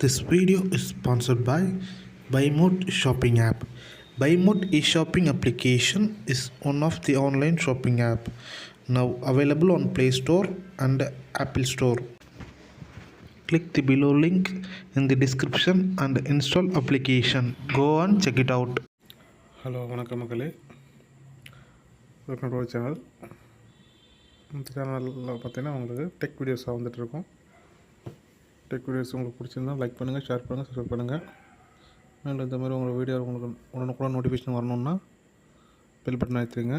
This video is sponsored by BuyMode shopping app. BuyMode e-shopping application is one of the online shopping app now available on Play Store and Apple Store. Click the below link in the description and install application. Go and check it out. Hello வணக்கம் மக்களே, welcome to our channel. இந்த சேனலில் பார்த்தீங்கன்னா உங்களுக்கு tech வீடியோஸாக வந்துட்டுருக்கோம். Tech videos உங்களுக்கு பிடிச்சிருந்தா like பண்ணுங்கள், ஷேர் பண்ணுங்கள், சப்ஸ்கிரைப் பண்ணுங்கள். மேலும் இந்த மாதிரி உங்கள் வீடியோ உங்களுக்கு உடனுக்குடன் நோட்டிஃபிகேஷன் வரணுன்னா பெல் பட்டன் அழுத்திடுங்க.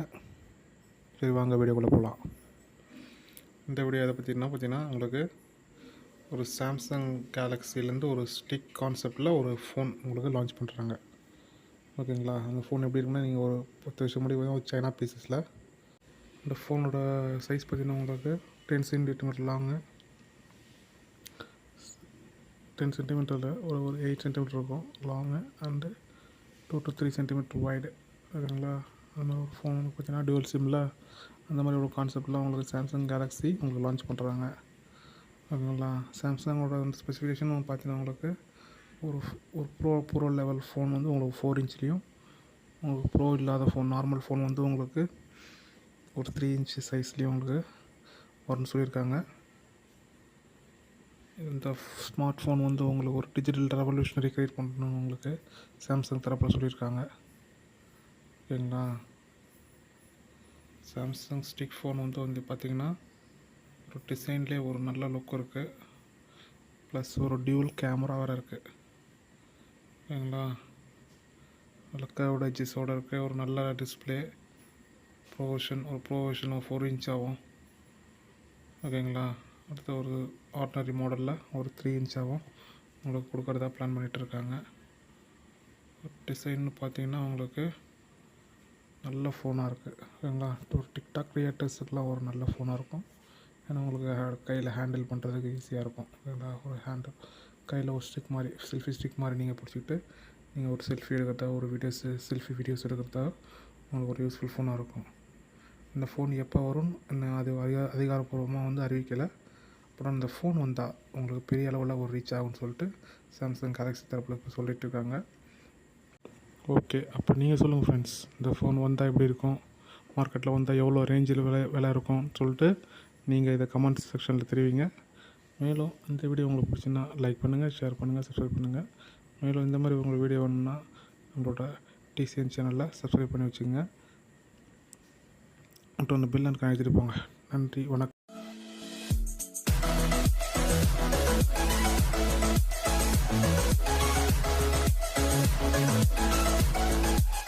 சரி, வாங்க வீடியோக்குள்ளே போகலாம். இந்த வீடியோ எதை பார்த்தீங்கன்னா உங்களுக்கு ஒரு சாம்சங் கேலக்ஸிலேருந்து ஒரு ஸ்டிக் கான்செப்டில் ஒரு ஃபோன் உங்களுக்கு லான்ச் பண்ணுறாங்க. ஓகேங்களா? அந்த ஃபோன் எப்படி இருக்குன்னா, நீங்கள் ஒரு 10 வருஷம் முன்னாடி ஒரு சைனா பீசஸில் இந்த ஃபோனோட சைஸ் பார்த்திங்கன்னா உங்களுக்கு 10 சென்டிமீட்டர் லாங்கு, 10 சென்டிமீட்டரில் ஒரு 8 சென்டிமீட்டர் இருக்கும் long, and 2 to 3 centimetre wide. ஓகேங்களா? அந்த ஒரு ஃபோன் பார்த்திங்கன்னா டுவல் சிம்மில் அந்த மாதிரி ஒரு கான்செப்டில் உங்களுக்கு சாம்சங் கேலக்ஸி உங்களுக்கு லான்ச் பண்ணுறாங்க. ஓகேங்களா? சாம்சங்கோட அந்த ஸ்பெசிஃபிகேஷன் பார்த்தீங்கன்னா உங்களுக்கு ஒரு ப்ரோ லெவல் ஃபோன் வந்து உங்களுக்கு 4 இன்ச்லேயும், உங்களுக்கு ப்ரோ இல்லாத ஃபோன் நார்மல் ஃபோன் வந்து உங்களுக்கு ஒரு 3 இன்ச் சைஸ்லேயும் உங்களுக்கு வரும்னு சொல்லியிருக்காங்க. இந்த ஸ்மார்ட் ஃபோன் வந்து உங்களுக்கு ஒரு டிஜிட்டல் ரெவல்யூஷனரி க்ரியேட் பண்ணணும்னு உங்களுக்கு சாம்சங் தரப்பில் சொல்லியிருக்காங்க. ஓகேங்களா? சாம்சங் ஸ்டிக் ஃபோன் வந்து பார்த்திங்கன்னா ஒரு டிசைன்லேயே ஒரு நல்ல லுக் இருக்குது, ப்ளஸ் ஒரு டியூவல் கேமரா வேறு இருக்குது. ஓகேங்களா? கர்வ்டு எட்ஜஸோடு இருக்குது. ஒரு நல்ல டிஸ்பிளே, ப்ரோவர்ஷன் 4 இன்ச் ஆகும். ஓகேங்களா? அடுத்து ஒரு ஆர்டினரி மாடலில் ஒரு 3 இன்ச் ஆகும் உங்களுக்கு கொடுக்குறதா பிளான் பண்ணிகிட்ருக்காங்க. டிசைன்னு பார்த்தீங்கன்னா உங்களுக்கு நல்ல ஃபோனாக இருக்குது. ஓகேங்களா? ஒரு டிக்டாக் க்ரியேட்டர்ஸுக்கெலாம் ஒரு நல்ல ஃபோனாக இருக்கும். ஏன்னா உங்களுக்கு கையில் ஹேண்டில் பண்ணுறதுக்கு ஈஸியாக இருக்கும். ஓகேங்களா? ஒரு கையில் ஒரு ஸ்டிக் மாதிரி, செல்ஃபி ஸ்டிக் மாதிரி நீங்கள் பிடிச்சிக்கிட்டு நீங்கள் ஒரு செல்ஃபி எடுக்கிறதா, ஒரு செல்ஃபி வீடியோஸ் எடுக்கிறதா உங்களுக்கு ஒரு யூஸ்ஃபுல் ஃபோனாக இருக்கும். இந்த ஃபோன் எப்போ வரும் இன்னும் அது அதிகாரப்பூர்வமாக வந்து அறிவிக்கலை. அப்புறம் இந்த ஃபோன் வந்தால் உங்களுக்கு பெரிய அளவில் ஒரு ரீச் ஆகும்னு சொல்லிட்டு சாம்சங் கேலக்ஸி தரப்பில் சொல்லிட்டு இருக்காங்க. ஓகே, அப்போ நீங்கள் சொல்லுங்கள் ஃப்ரெண்ட்ஸ், இந்த ஃபோன் வந்தால் எப்படி இருக்கும், மார்க்கெட்டில் வந்தால் எவ்வளோ ரேஞ்சில் விலை இருக்கும்னு சொல்லிட்டு நீங்கள் இதை கமெண்ட் செக்ஷனில் தெரிவிங்க. மேலும் இந்த வீடியோ உங்களுக்கு பிடிச்சின்னா லைக் பண்ணுங்கள், ஷேர் பண்ணுங்கள், சப்ஸ்கிரைப் பண்ணுங்கள். மேலும் இந்த மாதிரி உங்களுக்கு வீடியோ வேணும்னா நம்மளோட டிசிஎன் சேனலில் சப்ஸ்கிரைப் பண்ணி வச்சுக்கோங்க. மற்றும் அந்த பெல் ஐக்கானை அழுத்திட்டு போங்க. நன்றி, வணக்கம்.